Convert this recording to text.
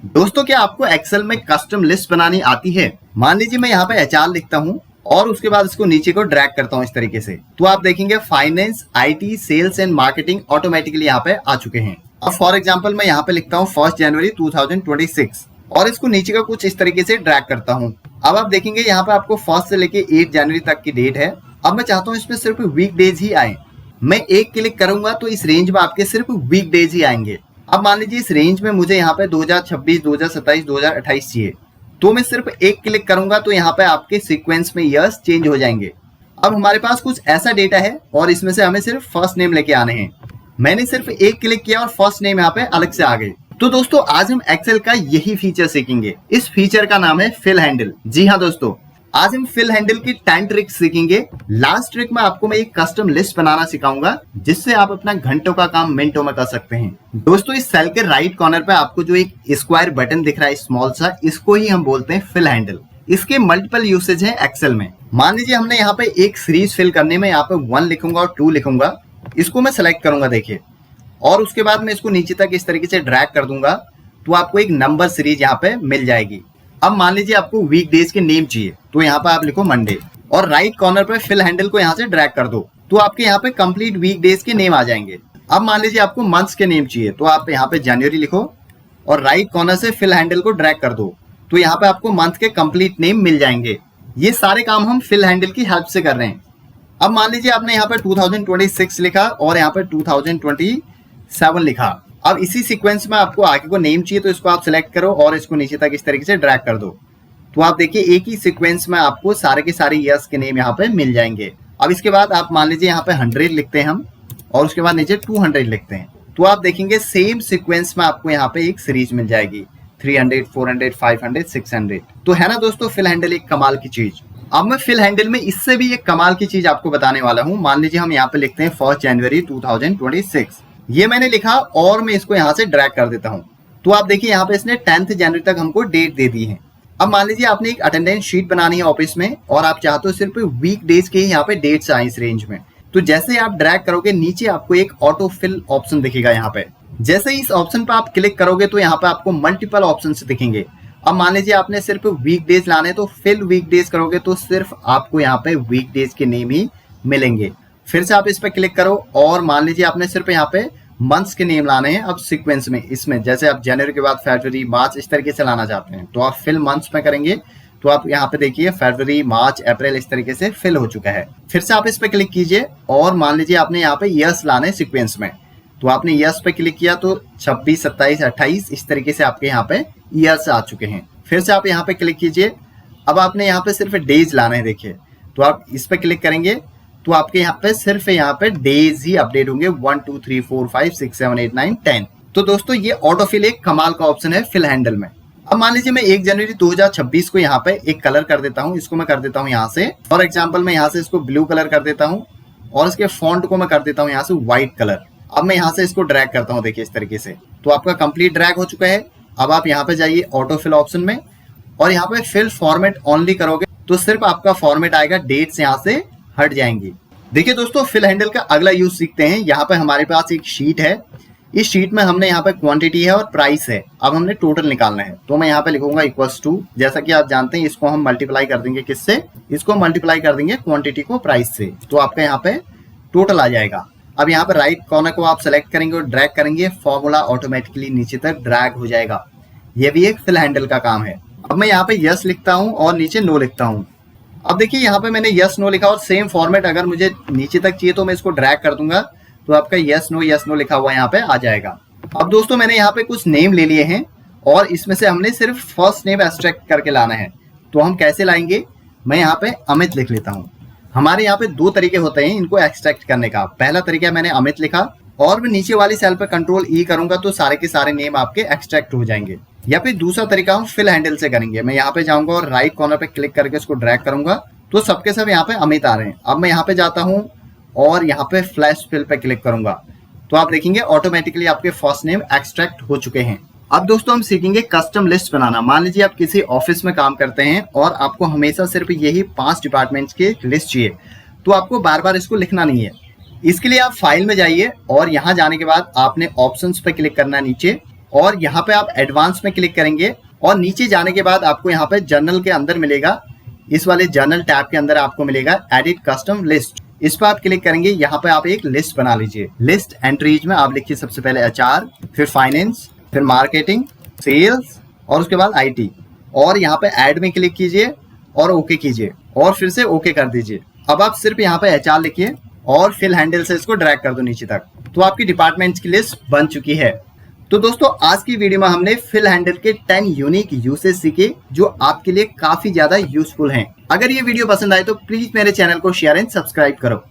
दोस्तों क्या आपको एक्सेल में कस्टम लिस्ट बनानी आती है? मान लीजिए मैं यहाँ पे एचआर लिखता हूँ और उसके बाद इसको नीचे को ड्रैग करता हूँ इस तरीके से, तो आप देखेंगे finance, IT, sales and marketing automatically यहाँ पे आ चुके हैं। अब फॉर एग्जांपल मैं यहाँ पे लिखता हूँ 1 जनवरी 2026 और इसको नीचे का कुछ इस तरीके से ड्रैग करता हूँ। अब आप देखेंगे यहाँ पे आपको 1 से लेके 8 जनवरी तक की डेट है। अब मैं चाहता हूँ इसमें सिर्फ वीक डेज ही आए। मैं एक क्लिक करूंगा तो इस रेंज में आपके सिर्फ वीक डेज ही आएंगे। अब मान लीजिए इस रेंज में मुझे यहाँ पे 2026, 2027, 2028 चाहिए, तो मैं सिर्फ एक क्लिक करूंगा तो यहाँ पे आपके सीक्वेंस में ईयर्स चेंज हो जाएंगे। अब हमारे पास कुछ ऐसा डेटा है और इसमें से हमें सिर्फ फर्स्ट नेम लेके आने हैं। मैंने सिर्फ एक क्लिक किया और फर्स्ट नेम यहाँ पे अलग से आ गए। तो दोस्तों आज हम एक्सेल का यही फीचर सीखेंगे। इस फीचर का नाम है फिल हैंडल। जी हाँ दोस्तों, आज हम फिल हैंडल की 10 ट्रिक्स सीखेंगे। लास्ट ट्रिक में आपको मैं एक कस्टम लिस्ट बनाना सिखाऊंगा जिससे आप अपना घंटों का काम मिनटों में कर सकते हैं। दोस्तों इस सेल के राइट कॉर्नर पे आपको जो एक स्क्वायर बटन दिख रहा है स्मॉल सा, इसको ही हम बोलते हैं फिल हैंडल। इसके मल्टीपल यूसेज है एक्सेल में। मान लीजिए हमने यहाँ पे एक सीरीज फिल करने में यहाँ पे 1 लिखूंगा और 2 लिखूंगा। इसको मैं सेलेक्ट करूंगा देखिए, और उसके बाद मैं इसको नीचे तक इस तरीके से ड्रैग कर दूंगा तो आपको एक नंबर सीरीज यहाँ पे मिल जाएगी। अब मान लीजिए आपको वीक डेज के नेम चाहिए तो यहाँ पे आप लिखो मंडे और राइट कॉर्नर पे फिल हैंडल को यहाँ से ड्रैग कर दो तो आपके यहाँ पे कंप्लीट वीक डेज के नेम आ जाएंगे। अब मान लीजिए आपको मंथ्स के नेम चाहिए तो आप यहाँ पे जनवरी लिखो और राइट कॉर्नर से फिल हैंडल को ड्रैग कर दो तो यहाँ पे आपको मंथ के कंप्लीट नेम मिल जाएंगे। ये सारे काम हम फिल हैंडल की हेल्प से कर रहे हैं। अब मान लीजिए आपने यहाँ पे 2026 लिखा और यहाँ पे 2027 लिखा। अब इसी सीक्वेंस में आपको आगे को नेम चाहिए तो इसको आप सिलेक्ट करो और इसको नीचे तक इस तरीके से ड्रैग कर दो तो आप देखिए एक ही सीक्वेंस में आपको सारे के सारे ईयर्स के नेम यहाँ पे मिल जाएंगे। अब इसके बाद आप मान लीजिए यहाँ पे 100 लिखते हैं हम और उसके बाद नीचे 200 लिखते हैं तो आप देखेंगे सेम सीक्वेंस में आपको यहाँ पे एक सीरीज मिल जाएगी 300, 400, 500, 600। तो है ना दोस्तों फिल हैंडल एक कमाल की चीज। अब मैं फिल हैंडल में इससे भी एक कमाल की चीज आपको बताने वाला हूँ। मान लीजिए हम यहाँ पे लिखते हैं 1 जनवरी 2026। ये मैंने लिखा और मैं इसको यहाँ से ड्रैग कर देता हूँ तो आप देखिए यहाँ पे इसने 10 जनवरी तक हमको डेट दे दी है। अब मान लीजिए आपने एक अटेंडेंस शीट बनानी है ऑफिस में और आप चाहते हो सिर्फ वीक डेज के ही यहाँ पे डेट्स आए इस रेंज में, तो जैसे आप ड्रैग करोगे नीचे आपको एक ऑटो फिल ऑप्शन दिखेगा। यहाँ पे जैसे ही इस ऑप्शन पर आप क्लिक करोगे तो यहाँ पे आपको मल्टीपल ऑप्शन दिखेंगे। अब मान लीजिए आपने सिर्फ वीक डेज लाने तो फिल वीक डेज करोगे तो सिर्फ आपको यहाँ पे वीक डेज के नेम ही मिलेंगे। फिर से आप इस पर क्लिक करो और मान लीजिए आपने सिर्फ यहाँ पे मंथ्स के नेम लाने हैं। अब सीक्वेंस में इसमें जैसे आप जनवरी के बाद फरवरी, मार्च इस तरीके से लाना चाहते हैं तो आप फिल मंथ्स में करेंगे तो आप यहाँ पे देखिए फरवरी, मार्च, अप्रैल इस तरीके से फिल हो चुका है। फिर से आप इस पर क्लिक कीजिए और मान लीजिए आपने यहाँ पे ईयर्स लाने सीक्वेंस में तो आपने ईयर्स पे क्लिक किया तो 26, 27, 28 इस तरीके से आपके यहाँ पे ईयर्स आ चुके हैं। फिर से आप यहाँ पे क्लिक कीजिए। अब आपने यहाँ पे सिर्फ डेज लाने हैं देखिए तो आप इस पे क्लिक करेंगे तो आपके यहाँ पे सिर्फ यहाँ पे डेज ही अपडेट होंगे 1, 2, 3, 4, 5, 6, 7, 8, 9, 10। तो दोस्तों ये ऑटोफिल एक कमाल का ऑप्शन है फिल हैंडल में। अब मान लीजिए मैं 1 जनवरी 2026 को यहाँ पे एक कलर कर देता हूँ। इसको मैं कर देता हूँ यहाँ से फॉर एग्जाम्पल मैं यहाँ से इसको ब्लू कलर कर देता हूँ और इसके फॉन्ट को मैं कर देता हूँ यहाँ से व्हाइट कलर। अब मैं यहाँ से इसको ड्रैग करता हूँ देखिए इस तरीके से तो आपका कंप्लीट ड्रैग हो चुका है। अब आप यहाँ पे जाइए ऑटोफिल ऑप्शन में और यहाँ पे फिल फॉर्मेट ऑनली करोगे तो सिर्फ आपका फॉर्मेट आएगा, डेट्स यहाँ से हट जाएंगी। देखिए दोस्तों फिल हैंडल का अगला यूज सीखते हैं। यहाँ पे हमारे पास एक शीट है। इस शीट में हमने यहाँ पे क्वांटिटी है और प्राइस है। अब हमने टोटल निकालना है तो मैं यहाँ पे लिखूंगा इक्वल्स टू। जैसा कि आप जानते हैं इसको हम मल्टीप्लाई कर देंगे किससे, इसको मल्टीप्लाई कर देंगे क्वांटिटी को प्राइस से तो आपका यहाँ पे टोटल आ जाएगा। अब यहाँ पे राइट कॉर्नर को आप सेलेक्ट करेंगे और ड्रैग करेंगे, फॉर्मूला ऑटोमेटिकली नीचे तक ड्रैग हो जाएगा। ये भी एक फिल हैंडल का काम है। अब मैं यहाँ पे यस लिखता हूँ और नीचे नो लिखता हूँ। अब देखिए यहाँ पे मैंने यस नो लिखा और सेम फॉर्मेट अगर मुझे नीचे तक चाहिए तो मैं इसको ड्रैग कर दूंगा तो आपका यस नो लिखा हुआ यहाँ पे आ जाएगा। अब दोस्तों मैंने यहाँ पे कुछ नेम ले लिए हैं और इसमें से हमने सिर्फ फर्स्ट नेम एक्सट्रैक्ट करके लाना है। तो हम कैसे लाएंगे, मैं यहाँ पे अमित लिख लेता हूँ। हमारे यहाँ पे 2 तरीके होते हैं इनको एक्सट्रैक्ट करने का। पहला तरीका मैंने अमित लिखा और मैं नीचे वाली सेल पर कंट्रोल ई करूंगा तो सारे के सारे नेम आपके एक्सट्रैक्ट हो जाएंगे। या फिर दूसरा तरीका हम फिल हैंडल से करेंगे। मैं यहाँ पे जाऊंगा और राइट कॉर्नर पे क्लिक करके इसको ड्रैग करूंगा तो सबके सब यहाँ पे अमित आ रहे हैं। अब मैं यहाँ पे जाता हूँ और यहाँ पे फ्लैश फिल पे क्लिक करूंगा तो आप देखेंगे ऑटोमेटिकली आपके फर्स्ट नेम एक्सट्रैक्ट हो चुके हैं। अब दोस्तों हम सीखेंगे कस्टम लिस्ट बनाना। मान लीजिए आप किसी ऑफिस में काम करते हैं और आपको हमेशा सिर्फ यही 5 डिपार्टमेंट्स की लिस्ट चाहिए तो आपको बार बार इसको लिखना नहीं है। इसके लिए आप फाइल में जाइए और यहाँ जाने के बाद आपने ऑप्शंस पे क्लिक करना है नीचे और यहाँ पे आप एडवांस में क्लिक करेंगे और नीचे जाने के बाद आपको यहाँ पे जर्नल के अंदर मिलेगा, इस वाले जर्नल टैब के अंदर आपको मिलेगा एडिट कस्टम लिस्ट। इस पर आप क्लिक करेंगे, यहाँ पे आप एक लिस्ट बना लीजिए। लिस्ट एंट्रीज में आप लिखिए सबसे पहले HR, फिर फाइनेंस, फिर मार्केटिंग, सेल्स और उसके बाद IT, और यहाँ पे ऐड में क्लिक कीजिए और ओके कीजिए और फिर से ओके कर दीजिए। अब आप सिर्फ यहाँ पे HR लिखिए और फिल हैंडल से इसको ड्रैग कर दो नीचे तक, तो आपकी डिपार्टमेंट्स की लिस्ट बन चुकी है। तो दोस्तों आज की वीडियो में हमने फिल हैंडल के 10 यूनिक यूसेज सीखे जो आपके लिए काफी ज्यादा यूजफुल हैं। अगर ये वीडियो पसंद आए तो प्लीज मेरे चैनल को शेयर एंड सब्सक्राइब करो।